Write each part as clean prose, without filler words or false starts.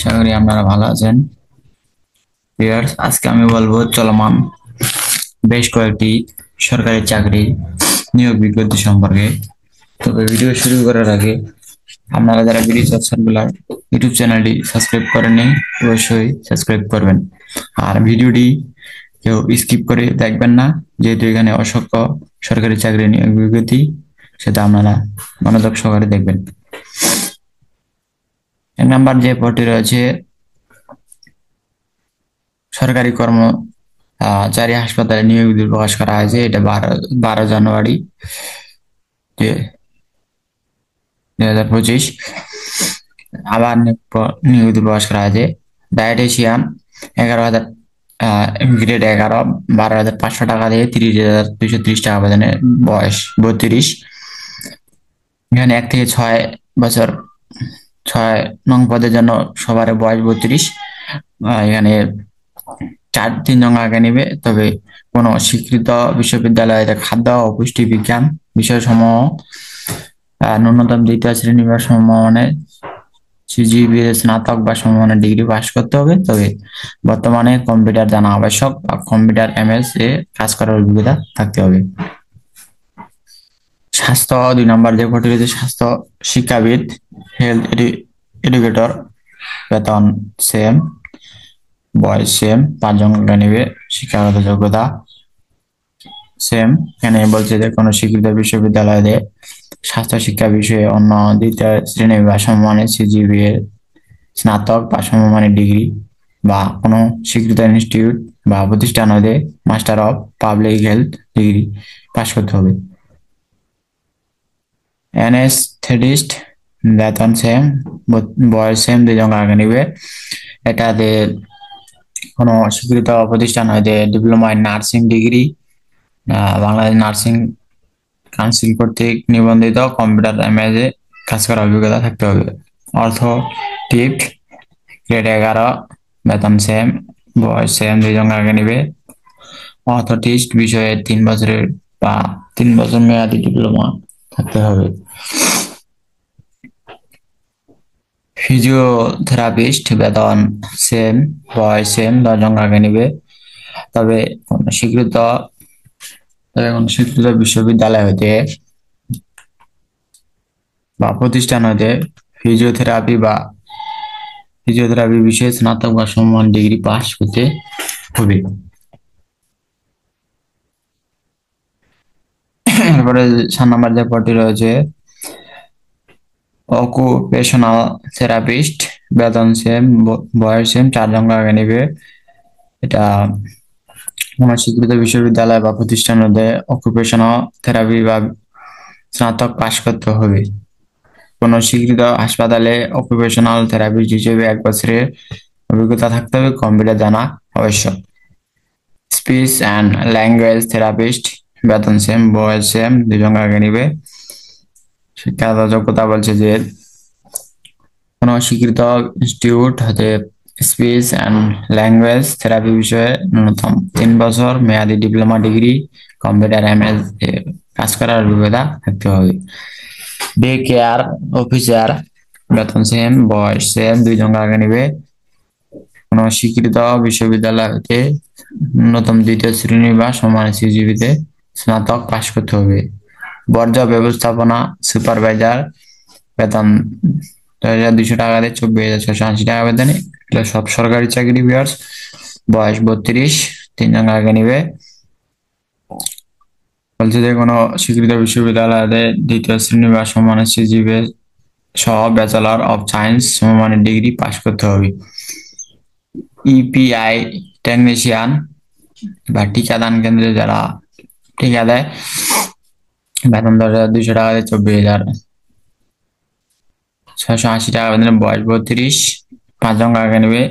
আশা করি আপনারা ভালো আছেন। ভিউয়ার্স, আজকে আমি বলবো চলমান বেশ কয়েকটি সরকারি চাকরি নিয়োগ বিজ্ঞপ্তি সম্পর্কে। তবে ভিডিও শুরু করার আগে আপনারা যারা বিডি জব সার্কুলার ইউটিউব চ্যানেলটি সাবস্ক্রাইব করেননি অবশ্যই সাবস্ক্রাইব করবেন। আর ভিডিওটি কেউ স্কিপ করে দেখবেন না, যেহেতু এখানে অসংখ্য সরকারি চাকরি নিয়োগ বিজ্ঞপ্তি, সেটা আপনারা মনোযোগ সহকারে দেখবেন। এক নাম্বার যে পদটি রয়েছে সরকারি কর্মচারী হাসপাতালে নিয়োগ বিজ্ঞপ্তি প্রকাশ করা হয়েছে। এটা 12 জানুয়ারি 2025 আবার নিয়োগ বিজ্ঞপ্তি প্রকাশ করা হয়েছে। ডায়েটিশিয়ান 11,000, গ্রেড 11, 12,500 টাকা দিয়ে 30,230 টাকা বেতনের, বয়স 32। এখানে 1 থেকে 6 বছর 6 নং পদের জন্য সবার বয়স 32। এখানে 3 জন আগে নিবে, তবে কোন স্বীকৃত বিশ্ববিদ্যালয়ের খাদ্য ও পুষ্টি বিজ্ঞান বিষয়সমূহ ন্যূনতম দ্বিতীয় শ্রেণী বা সমমানের সিজিপিএ স্নাতক বা সমমানের ডিগ্রি পাস করতে হবে। তবে বর্তমানে কম্পিউটার জানা আবশ্যক বা কম্পিউটার এমএস এ কাজ করার অভিজ্ঞতা থাকতে হবে। স্বাস্থ্য 2 নম্বর যে পদটি রয়েছে স্বাস্থ্য শিক্ষাবিদ, হেলথ এডুকেটর, বেতন সেম, বয়স সেম, 5 জন নিবে, শিক্ষাগত যোগ্যতা সেম। এখানে বলছে যে কোনো স্বীকৃত বিশ্ববিদ্যালয়ে স্বাস্থ্য শিক্ষা বিষয়ে অন্য দ্বিতীয় শ্রেণী বা সমমানের সিজিপিএ স্নাতক বা সমমানের ডিগ্রি বা কোনো স্বীকৃত ইনস্টিটিউট বা প্রতিষ্ঠান হতে master of public health degree pass করতে হবে। অ্যানেস্থেটিস্ট, বেতন সেম, বয়স সেম, 2 জন আগে নিবে। এটাতে কোনো স্বীকৃত প্রতিষ্ঠান হতে diploma in nursing degree, Bangladesh nursing council কর্তৃক নিবন্ধিত কম্পিউটার এমএস এ কাজ করার অভিজ্ঞতা থাকতে হবে। অর্থোটিস্ট, গ্রেড 11, বেতন সেম, বয়স সেম, 2 জন আগে নিবে। অর্থোটিস্ট বিষয়ে 3 বছরের বা 3 বছর মেয়াদি ডিপ্লোমা থাকতে হবে। ফিজিওথেরাপিস্ট, বেতন সেম, বয়স সেম, 10 জন আগে নিবে। তবে কোন স্বীকৃত বিশ্ববিদ্যালয় হতে বা প্রতিষ্ঠান হতে ফিজিওথেরাপি বিষয়ে স্নাতক বা সমমান ডিগ্রি পাস করতে হবে। এরপরে 7 নম্বর যে পদটি রয়েছে অকুপেশনাল থেরাপিস্ট, বেতন সেম, বয়স সেম, 4 জন আগে নিবে। এটা কোন স্বীকৃত বিশ্ববিদ্যালয় বা প্রতিষ্ঠান হতে অকুপেশনাল থেরাপি বা স্নাতক পাস করতে হবে। কোন স্বীকৃত হাসপাতালে অকুপেশনাল থেরাপিস্ট হিসেবে 1 বছরের অভিজ্ঞতা থাকতে হবে, কম্পিউটার জানা আবশ্যক। স্পিচ অ্যান্ড ল্যাঙ্গুয়েজ থেরাপিস্ট, বেতন সেম, বয়স সেম, 2 জন আগে নিবে। শিক্ষাগত যোগ্যতা বলছে যে কোন স্বীকৃত ইনস্টিটিউট হতে স্পিচ অ্যান্ড ল্যাঙ্গুয়েজ থেরাপি বিষয়ে ন্যূনতম 3 বছর মেয়াদি ডিপ্লোমা ডিগ্রি, কম্পিউটার এমএস এ কাজ করার অভিজ্ঞতা থাকতে হবে। ডে কেয়ার অফিসার, বেতন সেম, বয়স সেম, 2 জন আগে নিবে। কোন স্বীকৃত বিশ্ববিদ্যালয় হতে ন্যূনতম দ্বিতীয় শ্রেণী বা সমান সিজিপিতে স্নাতক পাস করতে হবে। বর্জ্য ব্যবস্থাপনা সুপারভাইজার, বেতন 2,200 টাকা দিয়ে 24,680 টাকা বেতনে, এগুলো সব সরকারি চাকরি। ভিউয়ার্স, বয়স 32, 3 জন আগে নিবে। বলছে যে কোনো স্বীকৃত বিশ্ববিদ্যালয়ে দ্বিতীয় শ্রেণী বা সমানের সিজিপিএ সহ ব্যাচেলর অফ সায়েন্স সমমানের ডিগ্রি পাস করতে হবে। ইপিআই টেকনিশিয়ান বা টিকাদান কেন্দ্রে যারা টিকা দেয়, বেতন 10,200 টাকা দিয়ে 24,680 টাকা বেতনে, বয়স 32, 5 জন আগে নেবে।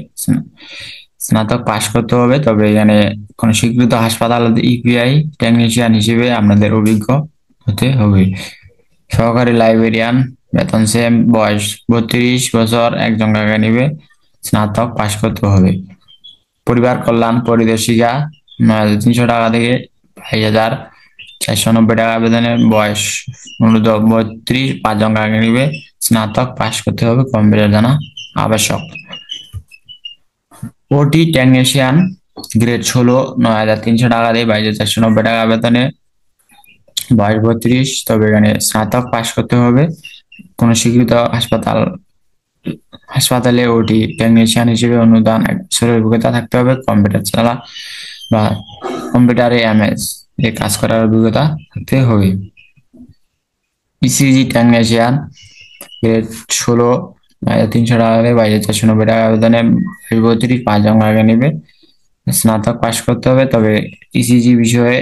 স্নাতক পাস করতে হবে। তবে এখানে কোন স্বীকৃত হাসপাতাল ইপিআই টেকনিশিয়ান হিসেবে আপনাদের অভিজ্ঞ হতে হবে। সহকারী লাইব্রেরিয়ান, বেতন সেম, বয়স 32 বছর, 1 জন আগে নিবে, স্নাতক পাস করতে হবে। পরিবার কল্যাণ পরিদর্শিকা, 9,300 টাকা থেকে 22,490 টাকা বেতনের, বয়স 32, 5 জন আগে নিবে, স্নাতক পাস করতে হবে, কম্পিউটার জানা আবশ্যক। ওটি টেকনিশিয়ান গ্রেড 16, 9,300 টাকা দিয়ে 22,490 টাকা বেতনে, বয়স 32, তবে এখানে স্নাতক পাশ করতে হবে। কোন স্বীকৃত হাসপাতালে ওটি টেকনিশিয়ান হিসেবে অনুদান 1 বছরের অভিজ্ঞতা থাকতে হবে। কম্পিউটার চালা বা কম্পিউটারে এমএস এ কাজ করার অভিজ্ঞতা থাকতে হবে। ইসিজি টেকনিশিয়ান গ্রেড 16, 9,300 টাকা দিয়ে 22,490 টাকা বেতনে, 32, 5 জন আগে নেবে। স্নাতক পাশ করতে হবে, তবে ইসিজি বিষয়ে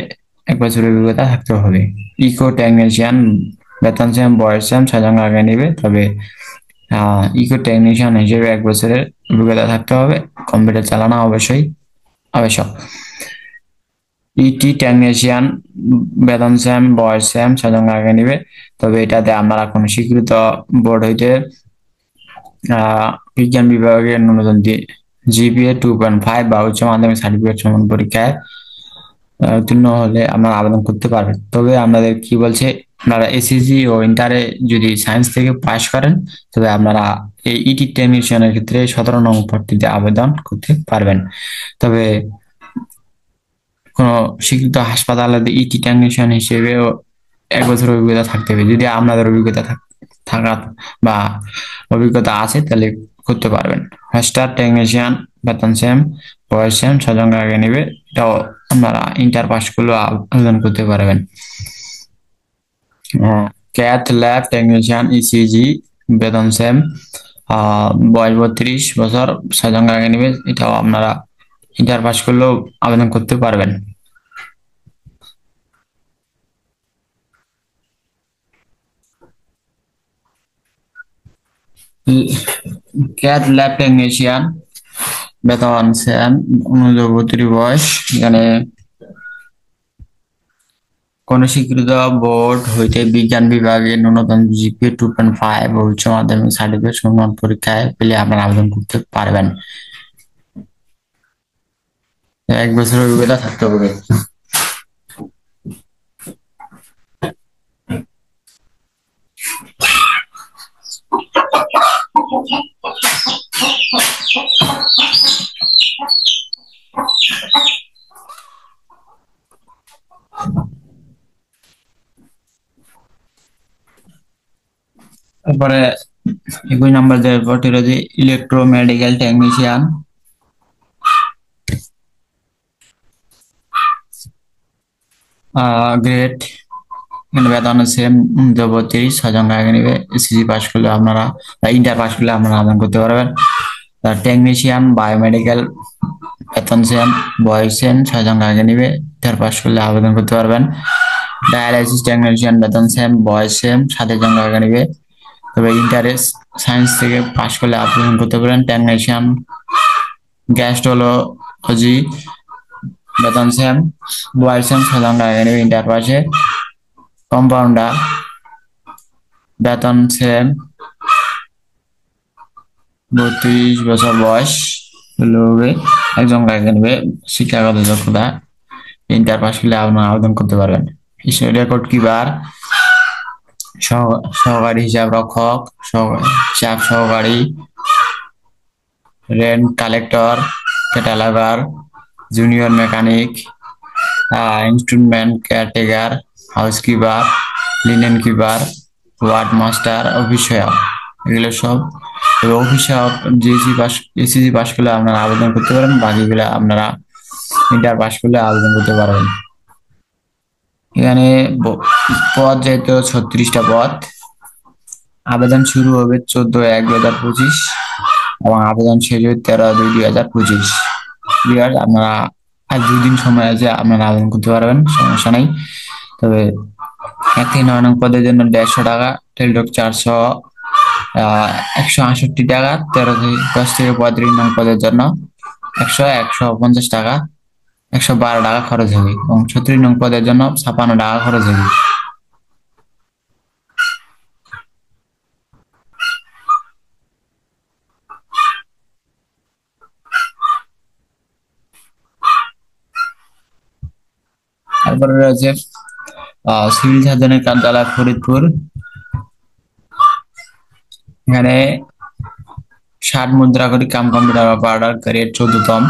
1 বছরের অভিজ্ঞতা থাকতে হবে। ইকো টেকনিশিয়ান বেতন সেম, বয়স সেম, 6 জন আগে নেবে, তবে ইকো টেকনিশিয়ান হিসেবে 1 বছরের অভিজ্ঞতা থাকতে হবে। কম্পিউটার চালানো অবশ্যই আবশ্যক। ইটি টেকনিশিয়ান বেতন সেম, বয়স সেম, 6 জন আগে নিবে, তবে এটাতে আমরা কোন স্বীকৃত বোর্ড হইতে বিজ্ঞান বিভাগের ন্যূনতম জিপিএ 2.5 বা উচ্চ মাধ্যমিক সার্টিফিকেট সমান পরীক্ষায় উত্তীর্ণ হলে আপনারা আবেদন করতে পারবেন। তবে আপনাদের কি বলছে, আপনারা এসএসসি ও ইন্টারে যদি সায়েন্স থেকে পাশ করেন, তবে আপনারা এই ইটি টেকনিশিয়ানের ক্ষেত্রে 17 নং পদটিতে আবেদন করতে পারবেন। তবে কোন স্বীকৃত হাসপাতালে ইটি টেকনিশিয়ান হিসেবেও 1 বছর অভিজ্ঞতা থাকতে হবে। যদি আপনাদের অভিজ্ঞতা থাকা বা অভিজ্ঞতা আছে তাহলে করতে পারবেন। হোস্টার টেকনিশিয়ান বেতন সেম, বয়স সেম, 6 জন আগে নেবে, এটাও আপনারা ইন্টার পাস করলেও আবেদন করতে পারবেন। ক্যাথ ল্যাব টেকনিশিয়ান ইসিজি বেতন সেম, বয়স 32 বছর, 6 জন আগে নেবে, এটাও আপনারা ইন্টার পাস করলেও আবেদন করতে পারবেন। ক্যাথ ল্যাব টেকনিশিয়ান বেতন সেম, 39 বয়স, এখানে কোন স্বীকৃত বোর্ড হইতে বিজ্ঞান বিভাগে ন্যূনতম জিপিএ 2.5 ও উচ্চ মাধ্যমিক সার্টিফিকেট সমান পরীক্ষায় পেলে আপনারা আবেদন করতে পারবেন। 1 বছরের অভিজ্ঞতা থাকতে হবে। তারপরে 21 নম্বর যে পদটি রয়েছে ইলেকট্রো মেডিকেল টেকনিশিয়ান, গ্রেড, এখানে বেতন সেম, 32, 6 জন আগে নেবে, এসএসসি পাস করলে আপনারা ইন্টার পাস করলে আপনারা আবেদন করতে পারবেন। টেকনিশিয়ান বায়োমেডিকেল বেতন সেম, বয়স সেম, 6 জন আগে নেবে, ইন্টার পাস করলে আবেদন করতে পারবেন। ডায়ালাইসিস টেকনিশিয়ান বেতন সেম, বয়স সেম, 7 জন আগে নেবে, তবে ইন্টারে সায়েন্স থেকে পাস করলে আবেদন করতে পারেন। টেকনিশিয়ান গ্যাস্ট্রোলজি বেতন সেম, বয়স সেম, 6 জন আগে নেবে, ইন্টার পাসে। কম্পাউন্ডার বেতন সেম, 32 বছর বয়স হবে, 1 জন আগে নেবে, শিক্ষাগত যোগ্যতা ইন্টার পাস করলে আপনারা আবেদন করতে পারবেন। রেকর্ড কিপার, সহকারী হিসাব রক্ষক, চাপ সহকারী, rent collector, cataloguer, junior mechanic, instrument caretaker, housekeeper, linen keeper, ward master, office সহায়ক, এগুলো সব। অফিস সহায়ক এসএসসি পাস করলে আপনারা আবেদন করতে পারেন, বাকিগুলো আপনারা ইন্টার পাস করলে আবেদন করতে পারবেন। এখানে পদ যেহেতু 36টা পদ, আবেদন শুরু হবে 14/1/2025 এবং আবেদন শেষ হবে 13/2/2025। আপনারা আর 2 দিন সময় আছে, আপনারা আবেদন করতে পারবেন, সমস্যা নাই। তবে 1 থেকে 9 নং পদের জন্য 150 টাকা, টেলটক 400, 168 টাকা, 10 থেকে 35 নং পদের জন্য 150 টাকা, 112 টাকা খরচ হবে এবং 36 নং পদের জন্য 56 টাকা খরচ হবে। তারপরে রয়েছে সিভিল সার্জনের কার্যালয় ফরিদপুর, এখানে 60 মুদ্রা কোটি কাম কম্পিউটার অপারেটর গ্রেড 14তম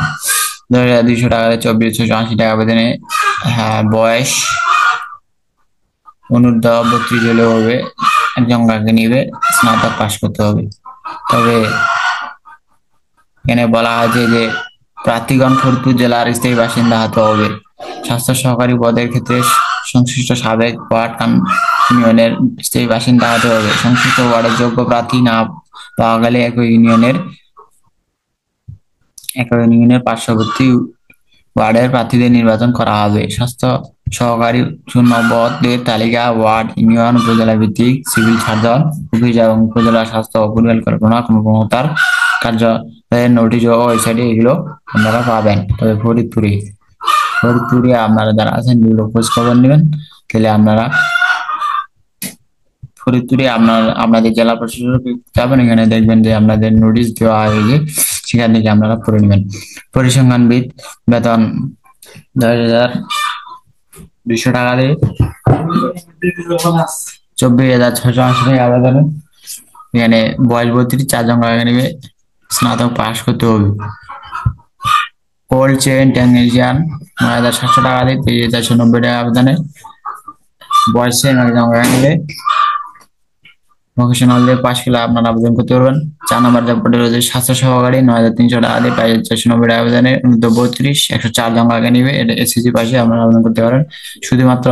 2200 টাকা 2480 টাকা বেতনে। হ্যাঁ, বয়স অনূর্ধ্ব 32 হলে হবে, একজন কাকে নিবে, স্নাতক পাস করতে হবে। তবে এখানে বলা হয়েছে যে প্রার্থীগণ ফরিদপুর জেলার স্থায়ী বাসিন্দা হতে হবে। স্বাস্থ্য সহকারী পদের ক্ষেত্রে সংশ্লিষ্ট সাবেক ওয়ার্ড ইউনিয়নের স্থায়ী বাসিন্দা হতে হবে। সংশ্লিষ্ট ওয়ার্ডের যোগ্য প্রার্থী না পাওয়া গেলে একই ইউনিয়নের পার্শ্ববর্তী ওয়ার্ডের প্রার্থীদের নির্বাচন করা হবে। স্বাস্থ্য সহকারী শূন্য পদের তালিকা ওয়ার্ড, ইউনিয়ন, উপজেলা ভিত্তিক সিভিল সার্জন, অফিস এবং উপজেলা স্বাস্থ্য ও পরিকল্পনা কর্মকর্তার কার্যালয়ের নোটিশ ও ওয়েবসাইটে এগুলো আপনারা পাবেন। তবে ফরিদপুরে আপনারা যারা আছেন এগুলো খোঁজ খবর নেবেন, তাহলে আপনারা ফরিদপুরে আপনাদের জেলা প্রশাসক যাবেন, এখানে দেখবেন যে আপনাদের নোটিশ দেওয়া হয়েছে, সেখান থেকে আপনারা পড়ে নেবেন। পরিসংখ্যানবিদ বেতন 10,200 টাকা দিয়ে 24,680 টাকা বেতনে। এখানে বয়স 32, 4 জন কাকে নেবে, স্নাতক পাস করতে হবে। কোল্ড চেইন টেকনিশিয়ান 9,700 টাকা দিয়ে 23,490 টাকা বেতনে। বয়স একজন কাকে নেবে, ভোকেশনাল দিয়ে পাশ করলে আপনারা আবেদন করতে পারবেন। 4 নম্বর জব পোর্টাল রয়েছে স্বাস্থ্য সহকারী 9,300 টাকা দিয়ে 22,490 টাকা বেতনে। 32, 104 জন কাকে নিবে, এটা এসএসসি পাশে আপনারা আবেদন করতে পারেন। শুধুমাত্র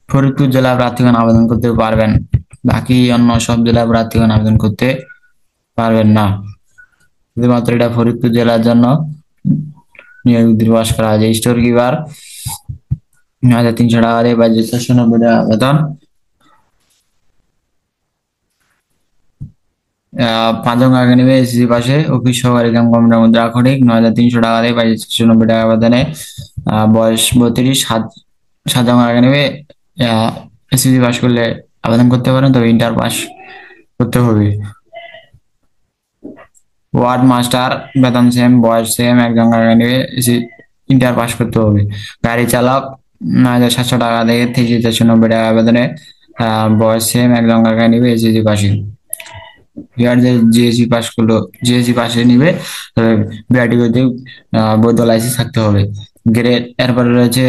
ফরিদপুর জেলা প্রার্থীগণ আবেদন করতে পারবেন, বাকি অন্য সব জেলা প্রার্থীগণ আবেদন করতে পারবেন না। শুধুমাত্র এটা ফরিদপুর জেলার জন্য নিয়োগ দিবস করা হয়েছে। স্টোর কিপার 9,300 টাকা দিয়ে 22,490 টাকা বেতন। 5 জন কাকে নেবে, এসএসসি পাশে অফিস সহকারী কাম কম্পিউটার মুদ্রা খড়িক 9,300 টাকা দিয়ে 22,490 টাকা বেতনে। বয়স 32, 7 জন কাকে নেবে, এসএসসি পাস করলে আবেদন করতে পারেন, তবে ইন্টার পাস করতে হবে। ওয়ার্ড মাস্টার বেতন সেম, বয়স সেম, একজন কাকে নেবে, ইন্টার পাস করতে হবে। গাড়ি চালক 9,700 টাকা থেকে 23,490 টাকা বেতনে। বয়স সেম, একজন কাকে নিবে, এসএসসি পাশে। জিএসসি পাস করলো, জিএসসি পাশে নিবে, তবে বিআরটিওতে বৈধ লাইসেন্স থাকতে হবে। গ্রেড এরপরে রয়েছে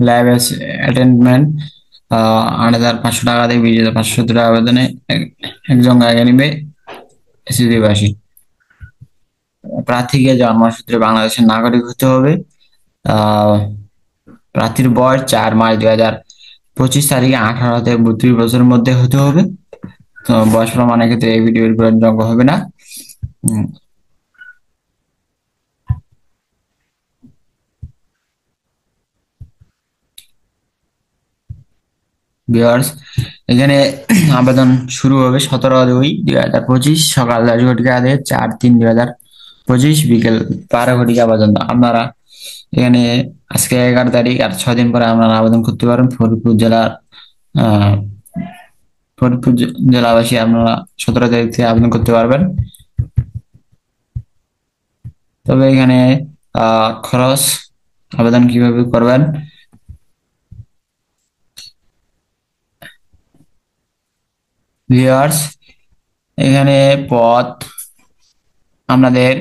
ল্যাব অ্যাটেন্ডমেন্ট 8,500 টাকা দিয়ে 20,570 টাকা বেতনে। একজন কাকে নিবে, এসএসসি পাশে। প্রার্থীকে জন্মসূত্রে বাংলাদেশের নাগরিক হতে হবে। প্রার্থীর বয়স 4 মার্চ 2025 তারিখে 18 থেকে 32 বছরের মধ্যে হতে হবে। তো বয়স প্রমাণের ক্ষেত্রে এই ভিডিওর গ্রহণযোগ্য হবে না। ভিউয়ার্স, এখানে আবেদন শুরু হবে 17/2/2025 সকাল 10 ঘটিকা থেকে 4/3/2025 বিকেল 12 ঘটিকা পর্যন্ত। আপনারা এখানে আজকে 11 তারিখ, আর 6 দিন পরে আপনারা আবেদন করতে পারেন। ফরিদপুর জেলাবাসী আপনারা 17 তারিখ থেকে আবেদন করতে পারবেন। তবে এখানে খরচ, আবেদন কিভাবে করবেন, ভিউয়ার্স এখানে পদ আপনাদের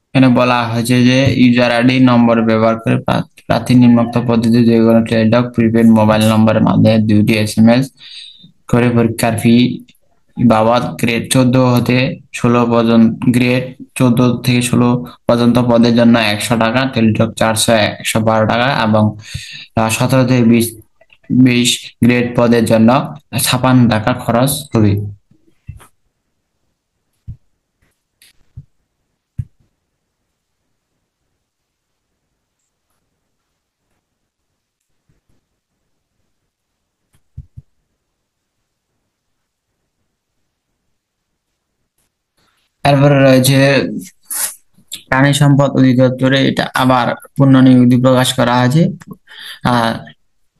এখানে বলা হয়েছে যে ইউজার আইডি নম্বর ব্যবহার করে প্রার্থী নিম্নোক্ত পদ্ধতিতে যে কোনো টেলিটক প্রিপেড মোবাইল নম্বরের মাধ্যমে 2টি SMS করে পরীক্ষার ফি বাবদ গ্রেড 14 থেকে 16 পর্যন্ত পদের জন্য 100 টাকা, টেলিটক 112 টাকা এবং 17 থেকে 20 গ্রেড পদের জন্য 56 টাকা খরচ হবে। তারপরে রয়েছে প্রাণী সম্পদ অধিদপ্তরে, এটা আবার পুনর্নিয়োগ প্রকাশ করা হয়েছে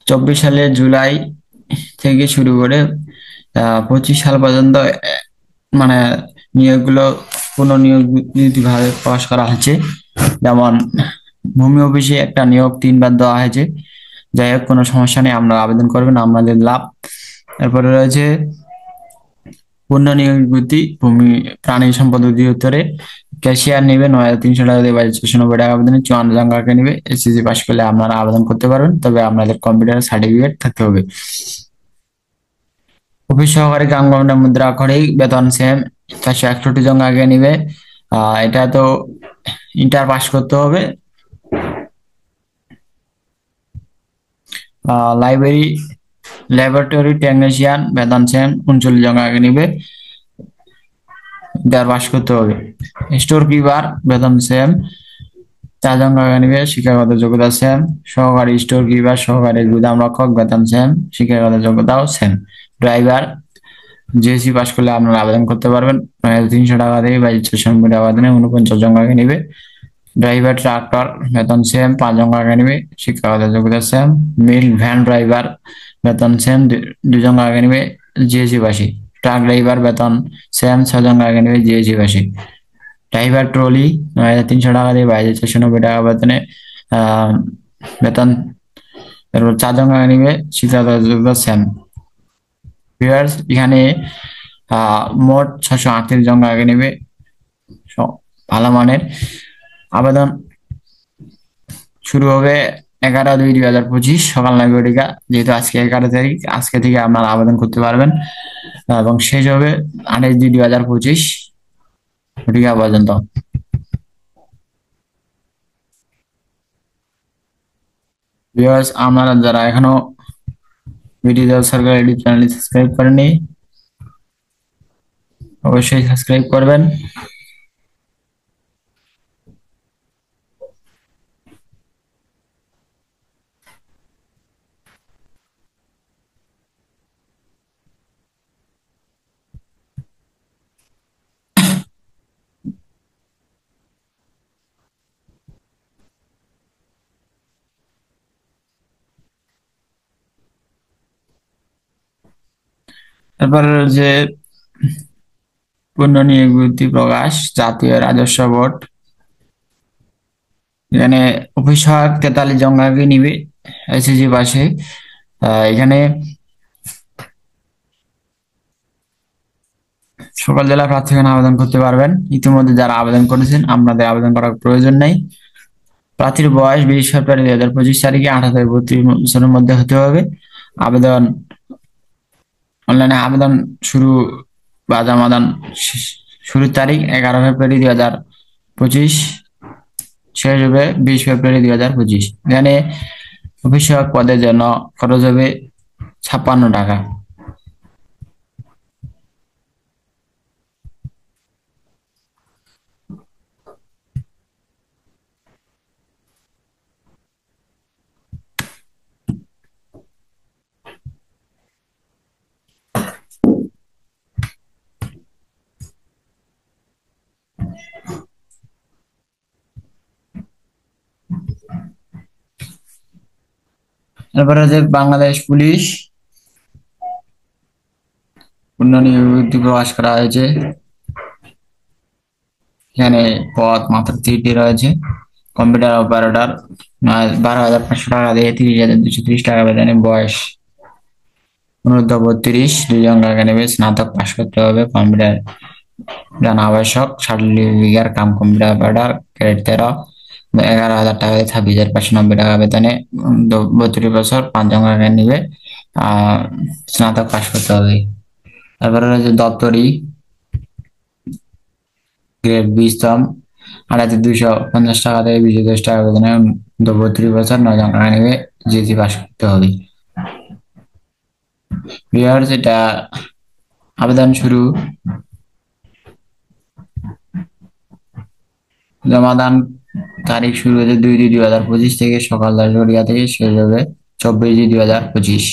24 সালের জুলাই থেকে শুরু করে 25 সাল পর্যন্ত, মানে নিয়োগগুলো পুনর্নিয়োগ ভাবে প্রকাশ করা হচ্ছে। যেমন ভূমি অফিসে একটা নিয়োগ 3 বার দেওয়া হয়েছে। যাই হোক, কোনো সমস্যা নেই, আমরা আবেদন করবেন, আপনাদের লাভ। এরপরে রয়েছে পূর্ণ নিয়োগ বিজ্ঞপ্তি ভূমি প্রাণী সম্পদ অধিদপ্তরে ক্যাশিয়ার নেবে 9,300 টাকা দিয়ে, 22,690 টাকা আবেদনে 54 জন কাকে নেবে। এসএসসি পাস করলে আপনারা আবেদন করতে পারবেন, তবে আপনাদের কম্পিউটার সার্টিফিকেট থাকতে হবে। অফিস সহকারী কাম কর্মীরা মুদ্রা করেই বেতন সেম 461 জন আগে নিবে। এটা তো ইন্টার পাস করতে হবে। লাইব্রেরি ল্যাবরেটরি টেকনিশিয়ান বেতন সেম 39 জন আগে নিবে, ইন্টার পাস করতে হবে। স্টোর কিপার বেতন সেম 4 জন আগে নিবে, শিক্ষাগত যোগ্যতা সেম। সহকারী স্টোর কিপার সহকারী গুদাম রক্ষক বেতন সেম, শিক্ষাগত যোগ্যতাও সেম। ড্রাইভার জিএসসি পাস করলে আপনারা আবেদন করতে পারবেন, 9,300 টাকা দিয়ে 22,690 টাকা আবেদনে 49 জন আগে নিবে। ড্রাইভার ট্রাক্টর বেতন সেম 5 জন আগে নিবে, শিক্ষাগত যোগ্যতা সেম। মিল ভ্যান ড্রাইভার বেতন সেম 2 জন আগে নিবে, জিএসসি পাসি। ট্রাক ড্রাইভার বেতন সেম 6 জন আগে নিবে, জিএসসি পাসি। ড্রাইভার ট্রলি 9,300 টাকা দিয়ে 22,490 টাকা বেতনে বেতন। এরপর 4 জন আগে নিবে, শিক্ষাগত যোগ্যতা সেম। ভিউয়ার্স, এখানে মোট 638 জন আগে নেবে, ভালো মানের। আবেদন শুরু হবে 11/2/2025 সকাল 9 ঘটিকা, যেহেতু আজকে 11 তারিখ, আজকে থেকে আপনারা আবেদন করতে পারবেন, এবং শেষ হবে 28/2/2025 ঘটিকা পর্যন্ত। ভিউয়ার্স, আপনারা যারা এখনো ভিডিও সরকার ইউটিউব চ্যানেলটি সাবস্ক্রাইব করেননি, অবশ্যই সাবস্ক্রাইব করবেন। এরপর যে পূর্ণ নিয়োগ বিজ্ঞপ্তি প্রকাশ, জাতীয় রাজস্ব বোর্ড, এখানে অফিস সহায়ক 43 জন আগে নিবে, এসএসসি পাশে। এখানে সকল জেলা প্রার্থীগণ আবেদন করতে পারবেন। ইতিমধ্যে যারা আবেদন করেছেন, আপনাদের আবেদন করার প্রয়োজন নেই। প্রার্থীর বয়স 20 ফেব্রুয়ারি 2025 তারিখে 18 থেকে 32 বছরের মধ্যে হতে হবে। আবেদন অনলাইনে আবেদন শুরু বা জমাদান শুরুর তারিখ 11 ফেব্রুয়ারি 2025, শেষ হবে 20 ফেব্রুয়ারি 2025। এখানে অফিস সহায়ক পদের জন্য খরচ হবে 56 টাকা। এরপরে যে বাংলাদেশ পুলিশ পূর্ণ নিয়োগ বিজ্ঞপ্তি প্রকাশ করা হয়েছে। এখানে পদ মাত্র 3টি রয়েছে। কম্পিউটার অপারেটর 12,500 টাকা দিয়ে 30,230 টাকা বেতনে, বয়স 15-32, 2 জন আগে নেবে, স্নাতক পাশ করতে হবে, কম্পিউটার জানা আবশ্যক, certificate cum computer operator grade 13, 11,000 টাকা দিয়ে 26,590 টাকা বেতনে, 32 বছর, 5 জন আগে নিবে, স্নাতক পাশ করতে হবে। তারপরে রয়েছে দপ্তরি গ্রেড 20তম, 2,250 টাকা থেকে 2,200 টাকা বেতনে, 32 বছর, 9 জন আগে নেবে, জিএসসি পাশ করতে হবে। ভিউয়ার্স, এটা আবেদন শুরু জমাদান তারিখ শুরু হয়েছে 2/2/2025 থেকে, সকাল 10 ঘটিকা থেকে, শেষ হবে 24/2/2025।